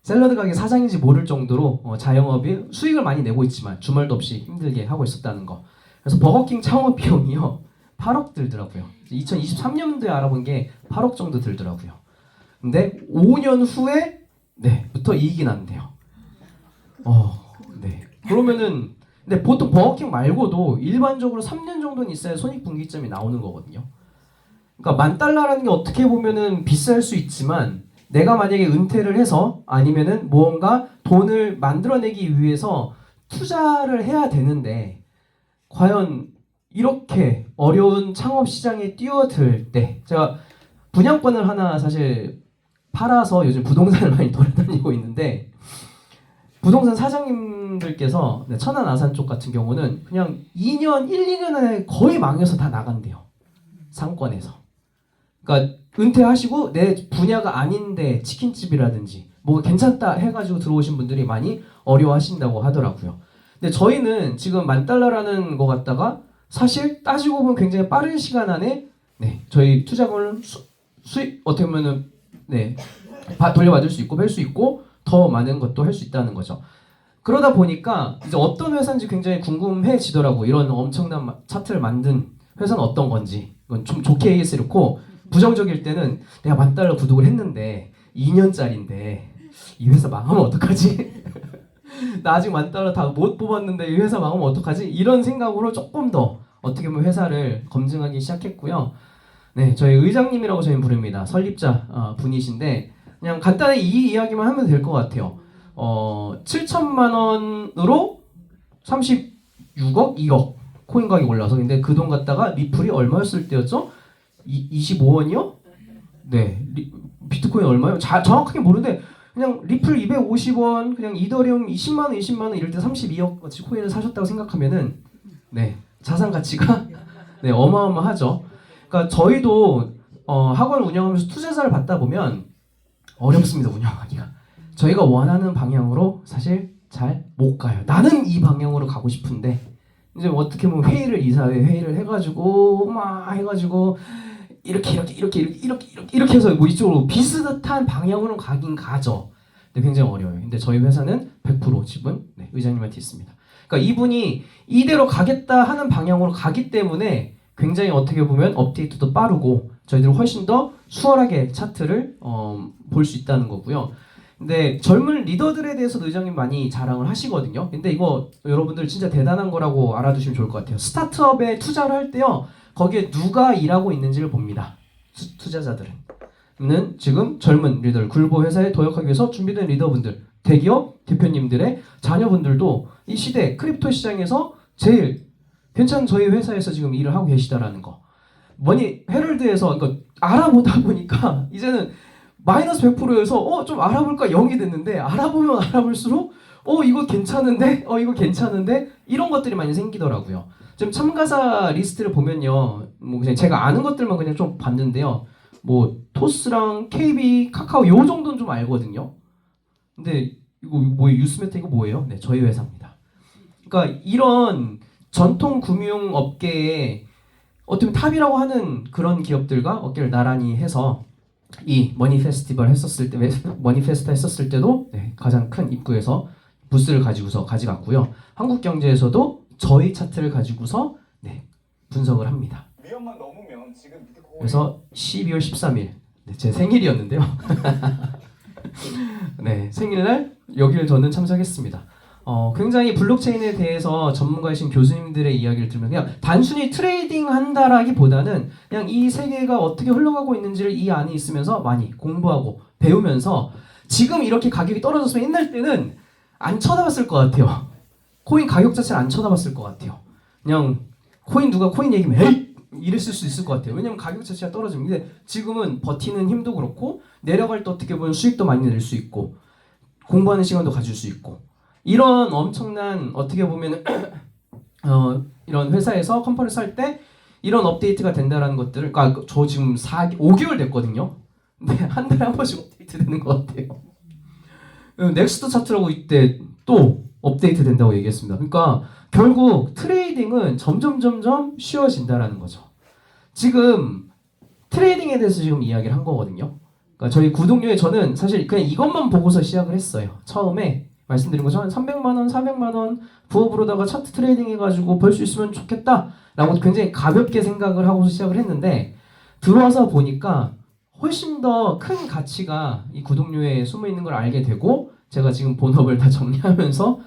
샐러드 가게 사장인지 모를 정도로 자영업이 수익을 많이 내고 있지만 주말도 없이 힘들게 하고 있었다는 거. 그래서 버거킹 창업 비용이요 8억 들더라고요. 2023년도에 알아본 게 8억 정도 들더라고요. 근데 5년 후에 부터 이익이 난대요. 네. 그러면은 근데 보통 버거킹 말고도 일반적으로 3년 정도는 있어야 손익분기점이 나오는 거거든요. 그러니까 10,000달러라는 게 어떻게 보면은 비쌀 수 있지만 내가 만약에 은퇴를 해서 아니면은 무언가 돈을 만들어내기 위해서 투자를 해야 되는데 과연 이렇게 어려운 창업 시장에 뛰어들 때 제가 분양권을 하나 사실 팔아서 요즘 부동산을 많이 돌아다니고 있는데 부동산 사장님들께서 천안 아산 쪽 같은 경우는 그냥 2년, 2년 안에 거의 망해서 다 나간대요. 상권에서. 그러니까 은퇴하시고 내 분야가 아닌데 치킨집이라든지 뭐 괜찮다 해가지고 들어오신 분들이 많이 어려워하신다고 하더라고요. 근데 저희는 지금 10,000달러라는 거 갖다가 사실 따지고 보면 굉장히 빠른 시간 안에 저희 투자금을 수익 어떻게 보면은 돌려받을 수 있고 뺄 수 있고 더 많은 것도 할 수 있다는 거죠. 그러다 보니까 이제 어떤 회사인지 굉장히 궁금해지더라고. 이런 엄청난 차트를 만든 회사는 어떤 건지 이건 좀 좋게 얘기해서 이렇고 부정적일 때는 내가 10,000달러 구독을 했는데 2년짜리인데 이 회사 망하면 어떡하지? 나 아직 10,000달러 다 못 뽑았는데 이 회사 망하면 어떡하지? 이런 생각으로 조금 더 어떻게 보면 회사를 검증하기 시작했고요. 네, 저희 의장님이라고 저희는 부릅니다. 설립자 분이신데 그냥 간단히 이 이야기만 하면 될 것 같아요. 7천만 원으로 36억, 2억 코인 가격이 올라서 근데 그 돈 갖다가 리플이 얼마였을 때였죠? 25원이요? 네, 비트코인 얼마요? 정확하게 모르는데 그냥 리플 250원, 그냥 이더리움 20만 원, 20만 원 이럴 때 32억 어치 코인을 사셨다고 생각하면은 네, 자산 가치가 네, 어마어마하죠. 그러니까 저희도 학원 운영하면서 투자자를 받다 보면 어렵습니다, 운영하기가. 저희가 원하는 방향으로 사실 잘 못 가요. 나는 이 방향으로 가고 싶은데 이제 어떻게 보면 이사회 회의를 해가지고 막 해가지고 이렇게 해서 뭐 이쪽으로 비슷한 방향으로 가긴 가죠. 근데 굉장히 어려워요. 근데 저희 회사는 100% 지분 의장님한테 있습니다. 그러니까 이분이 이대로 가겠다 하는 방향으로 가기 때문에 굉장히 어떻게 보면 업데이트도 빠르고 저희들은 훨씬 더 수월하게 차트를 볼 수 있다는 거고요. 근데 젊은 리더들에 대해서도 의장님 많이 자랑을 하시거든요. 근데 이거 여러분들 진짜 대단한 거라고 알아두시면 좋을 것 같아요. 스타트업에 투자를 할 때요. 거기에 누가 일하고 있는지를 봅니다. 투자자들은. 지금 젊은 리더들, 굴보 회사에 도약하기 위해서 준비된 리더분들, 대기업 대표님들의 자녀분들도 이 시대 크립토 시장에서 제일 괜찮은 저희 회사에서 지금 일을 하고 계시다라는 거. 헤럴드에서 그러니까 알아보다 보니까 이제는 마이너스 100%에서 좀 알아볼까 0이 됐는데 알아보면 알아볼수록 이거 괜찮은데 이거 괜찮은데 이런 것들이 많이 생기더라고요. 지금 참가자 리스트를 보면요, 뭐 그냥 제가 아는 것들만 그냥 좀 봤는데요. 뭐 토스랑 KB, 카카오 요 정도는 좀 알거든요. 근데 이거 뭐 유스메타 이거 뭐예요? 네, 저희 회사입니다. 그러니까 이런 전통 금융 업계에 어떻게 보면 탑이라고 하는 그런 기업들과 어깨를 나란히 해서 이 머니페스티벌 했었을 때, 머니페스타 했었을 때도 가장 큰 입구에서 부스를 가져갔고요. 한국경제에서도 저희 차트를 가지고서 분석을 합니다. 위험만 넘으면 지금 밑에 그래서 12월 13일 제 생일이었는데요. 네, 생일날 여기를 저는 참석했습니다. 굉장히 블록체인에 대해서 전문가이신 교수님들의 이야기를 들으면 그냥 단순히 트레이딩 한다라기보다는 그냥 이 세계가 어떻게 흘러가고 있는지를 이 안에 있으면서 많이 공부하고 배우면서 지금 이렇게 가격이 떨어졌으면 옛날 때는 안 쳐다봤을 것 같아요. 코인 가격 자체를 안 쳐다봤을 것 같아요. 그냥 누가 코인 얘기면 에이! 이랬을 수 있을 것 같아요. 왜냐면 가격 자체가 떨어집니다. 근데 지금은 버티는 힘도 그렇고 내려갈 때 어떻게 보면 수익도 많이 낼 수 있고 공부하는 시간도 가질 수 있고 이런 엄청난 어떻게 보면 이런 회사에서 컴퍼니를 살 때 이런 업데이트가 된다라는 것들을 그러니까 저 지금 5개월 됐거든요. 근데 한 달에 한 번씩 업데이트 되는 것 같아요. 넥스트 차트라고 이때 또 업데이트 된다고 얘기했습니다. 그러니까 결국 트레이딩은 점점 쉬워진다라는 거죠. 지금 트레이딩에 대해서 지금 이야기를 한 거거든요. 그러니까 저희 구독료에 저는 사실 그냥 이것만 보고서 시작을 했어요. 처음에 말씀드린 것처럼 300만 원, 400만 원 부업으로다가 차트 트레이딩 해가지고 벌 수 있으면 좋겠다라고 굉장히 가볍게 생각을 하고서 시작을 했는데 들어와서 보니까 훨씬 더 큰 가치가 이 구독료에 숨어 있는 걸 알게 되고 제가 지금 본업을 다 정리하면서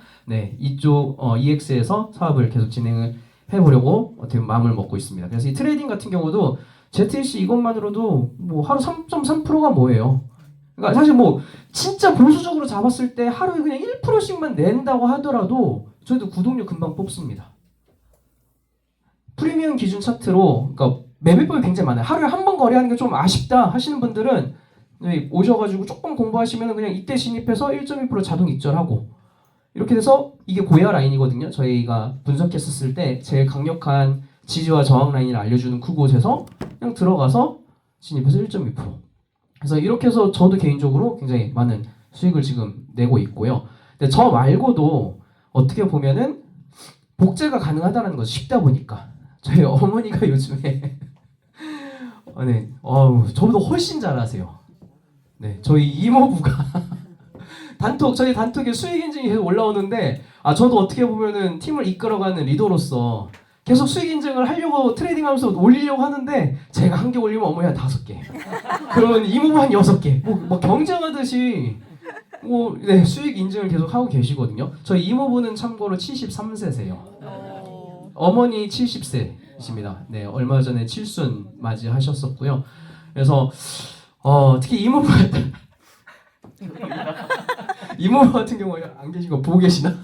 이쪽 EX에서 사업을 계속 진행을 해보려고 어떻게 마음을 먹고 있습니다. 그래서 이 트레이딩 같은 경우도 ZTC 이것만으로도 뭐 하루 3.3%가 뭐예요? 그러니까 사실 뭐 진짜 보수적으로 잡았을 때 하루에 그냥 1%씩만 낸다고 하더라도 저희도 구독료 금방 뽑습니다. 프리미엄 기준 차트로 그러니까 매매법이 굉장히 많아요. 하루에 한 번 거래하는 게 좀 아쉽다 하시는 분들은 오셔가지고 조금 공부하시면 그냥 이때 진입해서 1.1% 자동 입절하고 이렇게 돼서 이게 고야 라인이거든요. 저희가 분석했었을 때 제일 강력한 지지와 저항 라인을 알려주는 그곳에서 그냥 들어가서 진입해서 1.2%. 그래서 이렇게 해서 저도 개인적으로 굉장히 많은 수익을 지금 내고 있고요. 근데 저 말고도 어떻게 보면은 복제가 가능하다는 것이 쉽다 보니까 저희 어머니가 요즘에 저보다 훨씬 잘하세요. 저희 이모부가 저희 단톡에 수익 인증이 계속 올라오는데 저도 어떻게 보면은 팀을 이끌어가는 리더로서 계속 수익 인증을 하려고 트레이딩하면서 올리려고 하는데 제가 한 개 올리면 어머니 한 5개, 그러면 이모부 한 6개, 뭐 경쟁하듯이 네, 수익 인증을 계속 하고 계시거든요. 저희 이모부는 참고로 73세세요. 어머니 70세이십니다. 네, 얼마 전에 칠순 맞이하셨었고요. 그래서 특히 이모부 이모부 같은 경우에 안 계신 거 보고 계시나?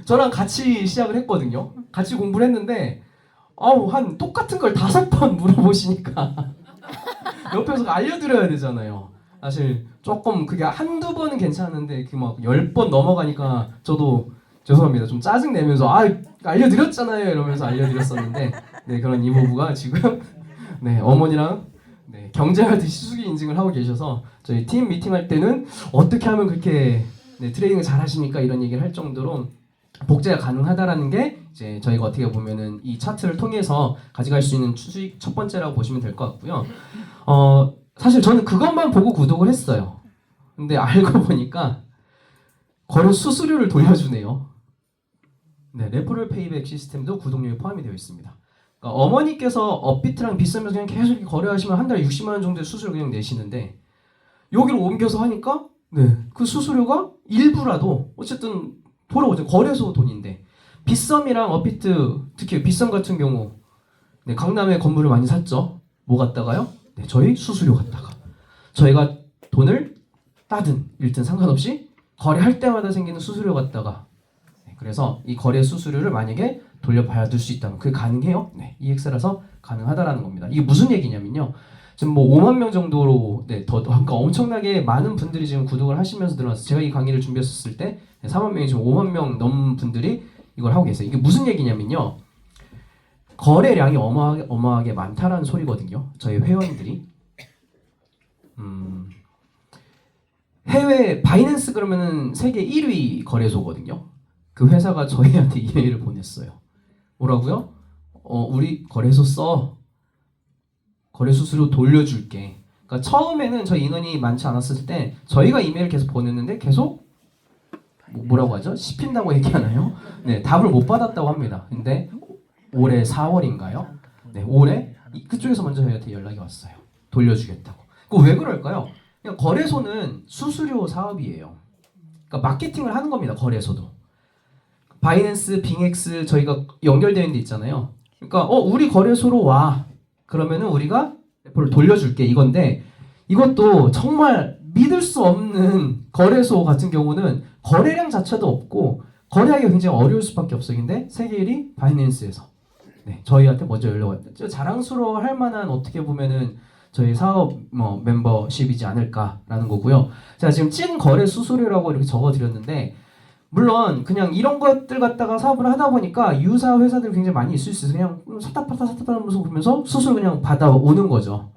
저랑 같이 시작을 했거든요. 같이 공부를 했는데 한 똑같은 걸 5번 물어보시니까 옆에서 알려드려야 되잖아요. 사실 조금 그게 한두 번은 괜찮은데 그 막 10번 넘어가니까 저도 죄송합니다. 좀 짜증 내면서 알려드렸잖아요 이러면서 알려드렸었는데 네, 그런 이모부가 지금 네, 어머니랑 네, 경쟁하듯이 수기 인증을 하고 계셔서 저희 팀 미팅할 때는 어떻게 하면 그렇게 네, 트레이딩을 잘 하십니까 이런 얘기를 할 정도로 복제가 가능하다라는 게 이제 저희가 어떻게 보면은 이 차트를 통해서 가져갈 수 있는 수익 첫 번째라고 보시면 될 것 같고요. 사실 저는 그것만 보고 구독을 했어요. 근데 알고 보니까 거래 수수료를 돌려주네요. 네, 레퍼럴 페이백 시스템도 구독료에 포함이 되어 있습니다. 그러니까 어머니께서 업비트랑 비싸면서 그냥 계속 이렇게 거래하시면 한 달에 60만 원 정도의 수수료 그냥 내시는데 여기로 옮겨서 하니까 네, 그 수수료가 일부라도 어쨌든 돌아오죠. 거래소 돈인데 빗썸이랑 업비트 특히 빗썸 같은 경우 네, 강남에 건물을 많이 샀죠. 뭐 갖다가요? 네, 저희 수수료 갖다가 저희가 돈을 따든 잃든 상관없이 거래할 때마다 생기는 수수료 갖다가 네, 그래서 이 거래 수수료를 만약에 돌려받을 수 있다면 그게 가능해요? 네, EX라서 가능하다라는 겁니다. 이게 무슨 얘기냐면요. 지금 뭐 5만 명 정도로 네, 그러니까 엄청나게 많은 분들이 지금 구독을 하시면서 늘어났어요. 제가 이 강의를 준비했었을 때 4만 명이 지금 5만 명 넘는 분들이 이걸 하고 계세요. 이게 무슨 얘기냐면요. 거래량이 어마어마하게 많다라는 소리거든요. 저희 회원들이 해외 바이낸스 그러면은 세계 1위 거래소거든요. 그 회사가 저희한테 이메일을 보냈어요. 뭐라고요? 우리 거래소 써. 거래 수수료 돌려줄게. 그러니까 처음에는 저희 인원이 많지 않았을 때 저희가 이메일 계속 보냈는데 계속 뭐라고 하죠? 씹힌다고 얘기하나요? 네, 답을 못 받았다고 합니다. 근데 올해 4월인가요? 네, 올해 그쪽에서 먼저 저희한테 연락이 왔어요. 돌려주겠다고. 그 왜 그럴까요? 그냥 거래소는 수수료 사업이에요. 그러니까 마케팅을 하는 겁니다. 거래소도. 바이낸스, 빙엑스 저희가 연결되어 있는 데 있잖아요. 그러니까 우리 거래소로 와. 그러면은 우리가 레포를 돌려줄게 이건데 이것도 정말 믿을 수 없는 거래소 같은 경우는 거래량 자체도 없고 거래하기가 굉장히 어려울 수밖에 없어요. 근데 세계 1위 바이낸스에서 네, 저희한테 먼저 연락 왔죠. 자랑스러워할 만한 어떻게 보면은 저희 사업 멤버십이지 않을까라는 거고요. 자, 지금 찐 거래 수수료라고 이렇게 적어드렸는데 물론 그냥 이런 것들 갖다가 사업을 하다 보니까 유사 회사들이 굉장히 많이 있을 수 있어요. 그냥 샀다 하면서 보면서 수수료 그냥 받아오는 거죠.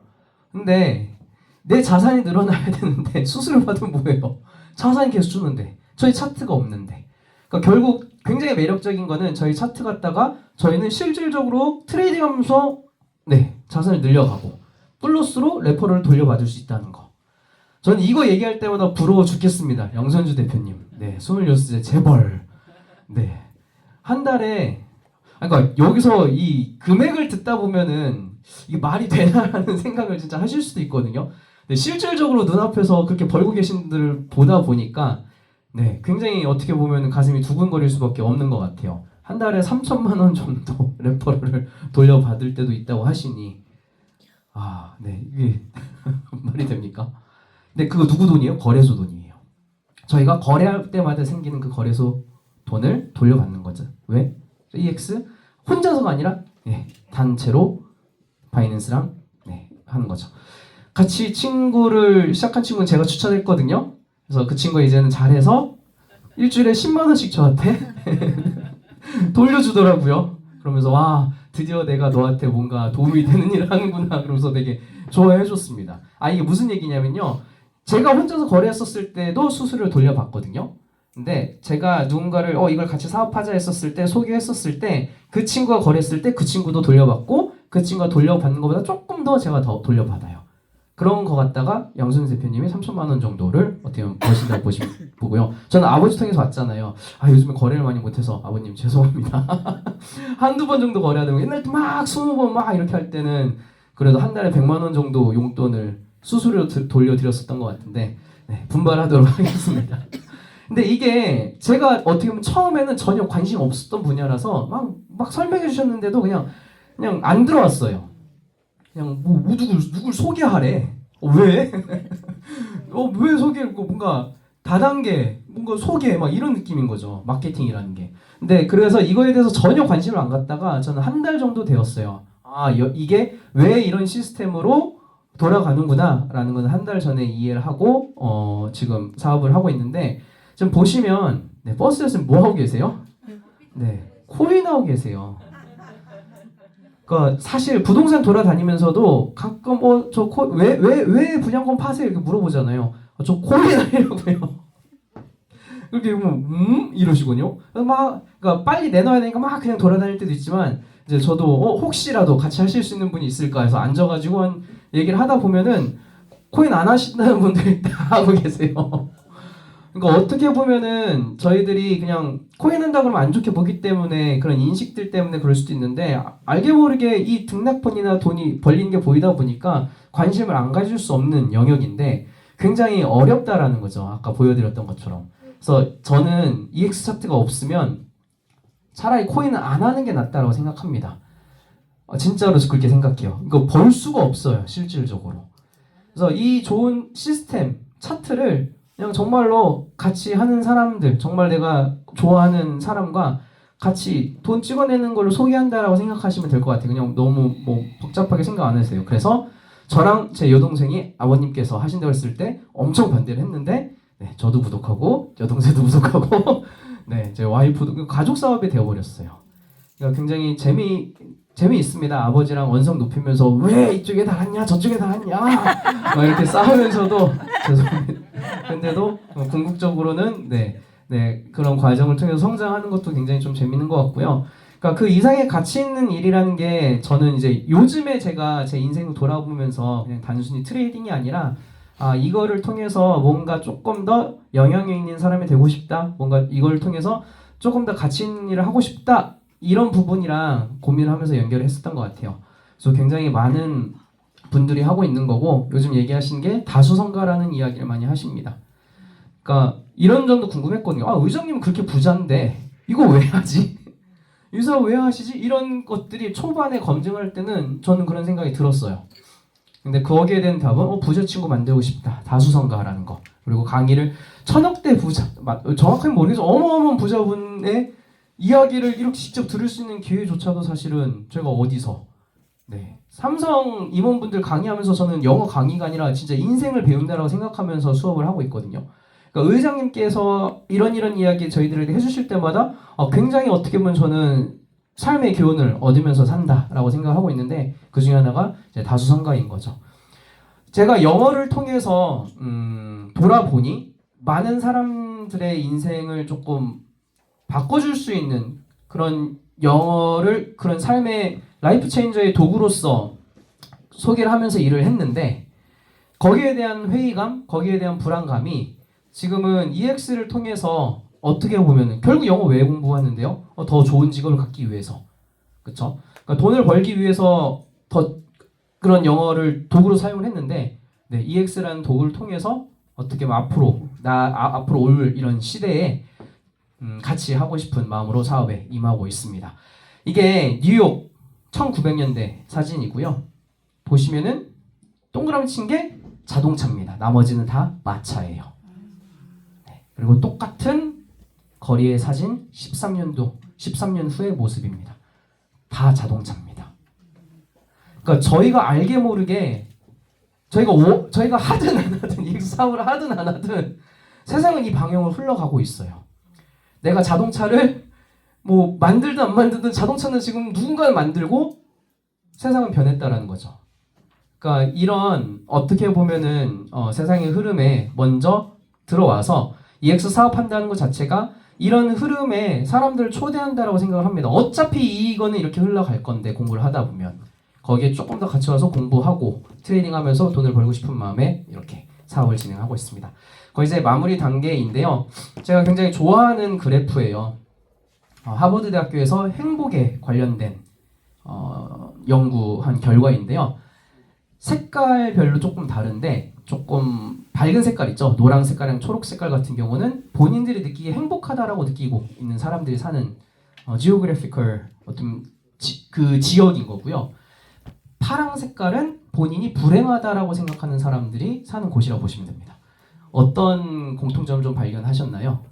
근데 내 자산이 늘어나야 되는데 수수료 받으면 뭐예요? 자산이 계속 주는데 저희 차트가 없는데 그러니까 결국 굉장히 매력적인 거는 저희 차트 갖다가 저희는 실질적으로 트레이딩하면서 네, 자산을 늘려가고 플러스로 레퍼럴을 돌려받을 수 있다는 거. 저는 이거 얘기할 때마다 부러워 죽겠습니다. 영선주 대표님. 네, 26세 재벌. 네. 한 달에 그러니까 여기서 이 금액을 듣다 보면은 이게 말이 되나라는 생각을 진짜 하실 수도 있거든요. 네, 실질적으로 눈앞에서 그렇게 벌고 계신 분들을 보다 보니까 네, 굉장히 어떻게 보면 가슴이 두근거릴 수밖에 없는 것 같아요. 한 달에 3천만 원 정도 레퍼럴을 돌려받을 때도 있다고 하시니 네, 이게 말이 됩니까? 근데 그거 누구 돈이에요? 거래소 돈이에요. 저희가 거래할 때마다 생기는 그 거래소 돈을 돌려받는 거죠. 왜? EX 혼자서가 아니라 네, 단체로 바이낸스랑 네, 하는 거죠. 같이 친구를 시작한 친구는 제가 추천했거든요. 그래서 그 친구가 이제는 잘해서 일주일에 10만 원씩 저한테 돌려주더라고요. 그러면서 와 드디어 내가 너한테 뭔가 도움이 되는 일을 하는구나 그러면서 되게 좋아해줬습니다. 이게 무슨 얘기냐면요. 제가 혼자서 거래했었을 때도 수수료를 돌려받거든요. 근데 제가 누군가를 이걸 같이 사업하자 했었을 때 소개했었을 때 그 친구가 거래했을 때 그 친구도 돌려받고 그 친구가 돌려받는 것보다 조금 더 제가 더 돌려받아요. 그런 거 갖다가 양순 대표님이 3천만 원 정도를 어떻게 보면 버신다고 보고요. 저는 아버지 통해서 왔잖아요. 요즘에 거래를 많이 못해서 아버님 죄송합니다. 한두 번 정도 거래하다가 옛날 때 막 20번 막 이렇게 할 때는 그래도 한 달에 100만 원 정도 용돈을 수수료로 돌려드렸었던 것 같은데 네, 분발하도록 하겠습니다. 근데 이게 제가 어떻게 보면 처음에는 전혀 관심 없었던 분야라서 막 설명해 주셨는데도 그냥 안 들어왔어요. 그냥 누굴 소개하래. 왜? 왜 소개하고 뭔가 다단계 뭔가 소개 막 이런 느낌인 거죠. 마케팅이라는 게. 근데 그래서 이거에 대해서 전혀 관심을 안 갖다가 저는 한 달 정도 되었어요. 이게 왜 이런 시스템으로 돌아가는구나 라는 건 한 달 전에 이해를 하고 지금 사업을 하고 있는데 지금 보시면 네, 버스에서 뭐 하고 계세요? 네, 코인 하고 계세요. 그러니까 사실 부동산 돌아다니면서도 가끔 왜 분양권 파세요 이렇게 물어보잖아요. 저 코인 하려고요. 이렇게 이러시군요. 그러니까 빨리 내놔야 되니까 막 그냥 돌아다닐 때도 있지만 이제 저도 혹시라도 같이 하실 수 있는 분이 있을까 해서 앉아가지고 얘기를 하다 보면은 코인 안 하신다는 분들이 다 하고 계세요. 그러니까 어떻게 보면은 저희들이 그냥 코인 한다 그러면 안 좋게 보기 때문에 그런 인식들 때문에 그럴 수도 있는데 알게 모르게 이 등락폰이나 돈이 벌리는 게 보이다 보니까 관심을 안 가질 수 없는 영역인데 굉장히 어렵다라는 거죠. 아까 보여드렸던 것처럼. 그래서 저는 EX 차트가 없으면 차라리 코인을 안 하는 게 낫다고 생각합니다. 진짜로 그렇게 생각해요. 이거 벌 수가 없어요. 실질적으로. 그래서 이 좋은 시스템, 차트를 그냥 정말로 같이 하는 사람들, 정말 내가 좋아하는 사람과 같이 돈 찍어내는 걸로 소개한다라고 생각하시면 될 것 같아요. 그냥 너무 복잡하게 생각 안 하세요. 그래서 저랑 제 여동생이 아버님께서 하신다고 했을 때 엄청 반대를 했는데 네, 저도 구독하고 여동생도 구독하고 네, 제 와이프도 가족 사업이 되어버렸어요. 그러니까 굉장히 재미있습니다. 아버지랑 원성 높이면서 왜 이쪽에 달았냐 저쪽에 달았냐 막 이렇게 싸우면서도 죄송합니다. 근데도 궁극적으로는 네, 그런 과정을 통해서 성장하는 것도 굉장히 좀 재밌는 것 같고요. 그러니까 그 이상의 가치 있는 일이라는 게 저는 이제 요즘에 제가 제 인생을 돌아보면서 그냥 단순히 트레이딩이 아니라 이거를 통해서 뭔가 조금 더 영향력 있는 사람이 되고 싶다. 뭔가 이걸 통해서 조금 더 가치 있는 일을 하고 싶다. 이런 부분이랑 고민을 하면서 연결을 했었던 것 같아요. 그래서 굉장히 많은 분들이 하고 있는 거고 요즘 얘기하신 게 다수성가라는 이야기를 많이 하십니다. 그러니까 이런 점도 궁금했거든요. 의장님은 그렇게 부자인데 이거 왜 하지? 이 사업 왜 하시지? 이런 것들이 초반에 검증할 때는 저는 그런 생각이 들었어요. 근데 거기에 대한 답은 부자 친구 만들고 싶다. 다수성가라는 거. 그리고 강의를 1000억대 부자, 정확하게 모르겠어. 어마어마한 부자분의 이야기를 이렇게 직접 들을 수 있는 기회조차도 사실은 제가 어디서 삼성 임원분들 강의하면서 저는 영어 강의가 아니라 진짜 인생을 배운다라고 생각하면서 수업을 하고 있거든요. 그러니까 의장님께서 이런 이야기 저희들에게 해주실 때마다 굉장히 어떻게 보면 저는 삶의 교훈을 얻으면서 산다라고 생각하고 있는데 그 중에 하나가 이제 다수성가인 거죠. 제가 영어를 통해서 돌아보니 많은 사람들의 인생을 조금 바꿔줄 수 있는 그런 영어를 그런 삶의 라이프 체인저의 도구로서 소개를 하면서 일을 했는데 거기에 대한 회의감, 거기에 대한 불안감이 지금은 EX를 통해서 어떻게 보면은 결국 영어 왜 공부하는데요? 더 좋은 직업을 갖기 위해서, 그렇죠? 그러니까 돈을 벌기 위해서 더 그런 영어를 도구로 사용을 했는데 EX라는 도구를 통해서 어떻게 보면 앞으로 올 이런 시대에 같이 하고 싶은 마음으로 사업에 임하고 있습니다. 이게 뉴욕 1900년대 사진이고요. 보시면은 동그라미 친 게 자동차입니다. 나머지는 다 마차예요. 그리고 똑같은 거리의 사진 13년 후의 모습입니다. 다 자동차입니다. 그러니까 저희가 알게 모르게 저희가 하든 안 하든 이 사업을 하든 안 하든 세상은 이 방향으로 흘러가고 있어요. 내가 자동차를 만들든 안 만들든 자동차는 지금 누군가를 만들고 세상은 변했다라는 거죠. 그러니까 이런 어떻게 보면은 세상의 흐름에 먼저 들어와서 EX 사업한다는 것 자체가 이런 흐름에 사람들을 초대한다라고 생각을 합니다. 어차피 이거는 이렇게 흘러갈 건데 공부를 하다 보면 거기에 조금 더 같이 와서 공부하고 트레이닝하면서 돈을 벌고 싶은 마음에 이렇게 사업을 진행하고 있습니다. 거의 이제 마무리 단계인데요. 제가 굉장히 좋아하는 그래프예요. 하버드 대학교에서 행복에 관련된 연구한 결과인데요. 색깔별로 조금 다른데 조금 밝은 색깔 있죠. 노랑 색깔이랑 초록 색깔 같은 경우는 본인들이 느끼기에 행복하다라고 느끼고 있는 사람들이 사는 지오그래피컬 어떤 그 지역인 거고요. 파랑 색깔은 본인이 불행하다라고 생각하는 사람들이 사는 곳이라고 보시면 됩니다. 어떤 공통점을 좀 발견하셨나요?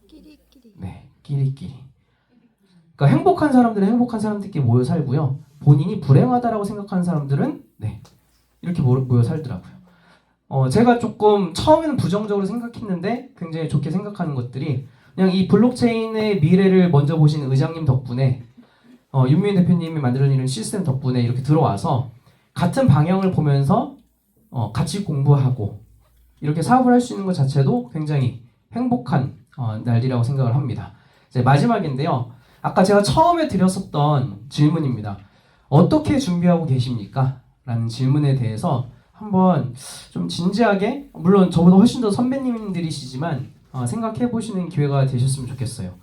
끼리끼리. 네, 끼리끼리. 그러니까 행복한 사람들은 행복한 사람들끼리 모여 살고요. 본인이 불행하다라고 생각하는 사람들은 네, 이렇게 모여 살더라고요. 제가 조금 처음에는 부정적으로 생각했는데 굉장히 좋게 생각하는 것들이 그냥 이 블록체인의 미래를 먼저 보신 의장님 덕분에 윤미은 대표님이 만들어낸 시스템 덕분에 이렇게 들어와서 같은 방향을 보면서 같이 공부하고 이렇게 사업을 할 수 있는 것 자체도 굉장히 행복한 날이라고 생각을 합니다. 이제 마지막인데요. 아까 제가 처음에 드렸었던 질문입니다. 어떻게 준비하고 계십니까? 라는 질문에 대해서 한번 좀 진지하게, 물론 저보다 훨씬 더 선배님들이시지만 생각해 보시는 기회가 되셨으면 좋겠어요.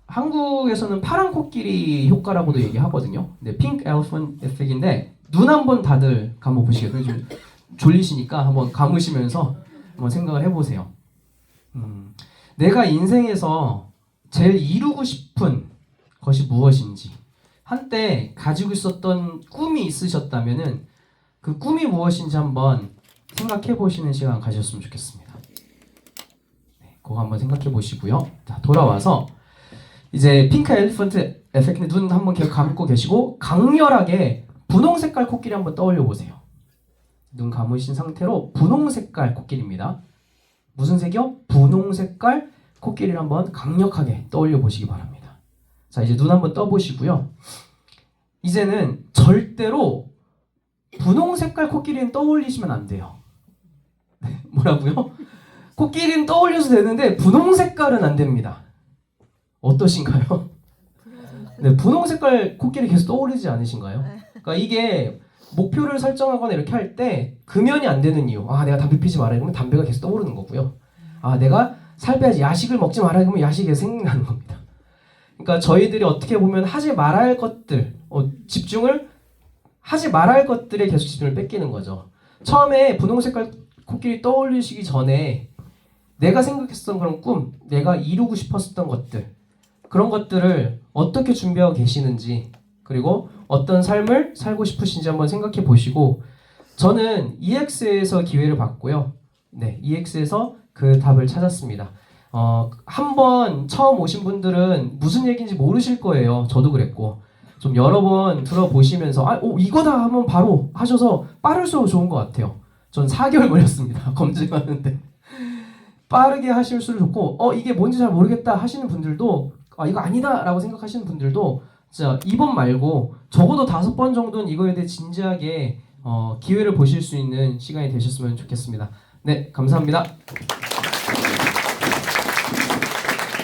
한국에서는 파란 코끼리 효과라고도 얘기하거든요. 네, 핑크 엘펀트 에펙인데 눈 한번 다들 감아 보시겠어요? 좀 졸리시니까 한번 감으시면서 한번 생각을 해보세요. 내가 인생에서 제일 이루고 싶은 것이 무엇인지, 한때 가지고 있었던 꿈이 있으셨다면은 그 꿈이 무엇인지 한번 생각해 보시는 시간 가졌으면 좋겠습니다. 네, 그거 한번 생각해 보시고요. 자, 돌아와서 이제 핑크 엘리펀트 에펙트 눈 한번 계속 감고 계시고 강렬하게 분홍 색깔 코끼리 한번 떠올려 보세요. 눈 감으신 상태로 분홍 색깔 코끼리입니다. 무슨 색이요? 분홍 색깔 코끼리를 한번 강력하게 떠올려 보시기 바랍니다. 자, 이제 눈 한번 떠 보시고요. 이제는 절대로 분홍 색깔 코끼리는 떠올리시면 안 돼요. 뭐라고요? 코끼리는 떠올려서 되는데 분홍 색깔은 안 됩니다. 어떠신가요? 네, 분홍 색깔 코끼리 계속 떠오르지 않으신가요? 그러니까 이게 목표를 설정하거나 이렇게 할 때 금연이 안 되는 이유. 내가 담배 피지 말아야 그러면 담배가 계속 떠오르는 거고요. 내가 살 빼야지, 야식을 먹지 말아야 그러면 야식이 생각나는 겁니다. 그러니까 저희들이 어떻게 보면 하지 말아야 할 것들, 집중을 하지 말아야 할 것들에 계속 집중을 뺏기는 거죠. 처음에 분홍 색깔 코끼리 떠올리시기 전에 내가 생각했었던 그런 꿈, 내가 이루고 싶었던 것들, 그런 것들을 어떻게 준비하고 계시는지, 그리고 어떤 삶을 살고 싶으신지 한번 생각해 보시고, 저는 EX에서 기회를 받고요. 네, EX에서 그 답을 찾았습니다. 한번 처음 오신 분들은 무슨 얘기인지 모르실 거예요. 저도 그랬고. 좀 여러 번 들어보시면서 이거다 하면 바로 하셔서 빠를수록 좋은 것 같아요. 전 4개월 걸렸습니다. 검증하는데. 빠르게 하실수록 좋고 이게 뭔지 잘 모르겠다 하시는 분들도 이거 아니다 라고 생각하시는 분들도 진짜 2번 말고 적어도 5번 정도는 이거에 대해 진지하게 기회를 보실 수 있는 시간이 되셨으면 좋겠습니다. 네, 감사합니다.